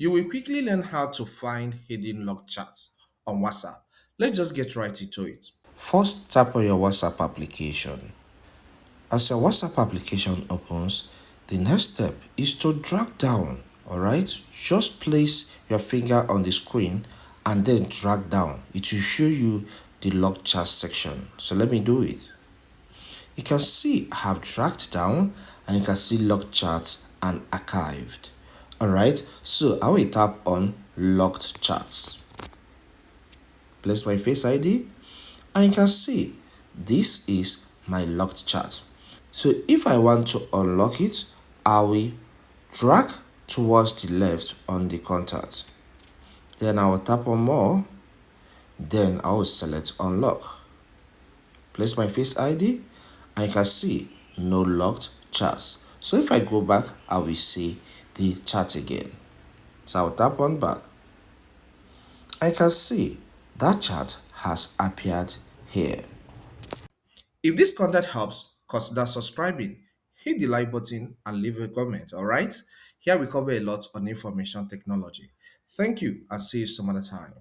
You will quickly learn how to find hidden locked chats on WhatsApp. Let's just get right into it. First, tap on your WhatsApp application. As your WhatsApp application opens, the next step is to drag down. Alright, just place your finger on the screen and then drag down. It will show you the locked chat section. So let me do it. You can see I have dragged down and you can see locked chats and archived. Alright, so I will tap on locked chats. Place my face ID and you can see this is my locked chat. So if I want to unlock it, I will drag towards the left on the contact. Then I will tap on more. Then I will select unlock. Place my face ID and you can see no locked chats. So if I go back, I will see the chat again. So I'll tap on back. I can see that chat has appeared here. If this content helps, consider subscribing, hit the like button, and leave a comment. All right? Here we cover a lot on information technology. Thank you and see you some other time.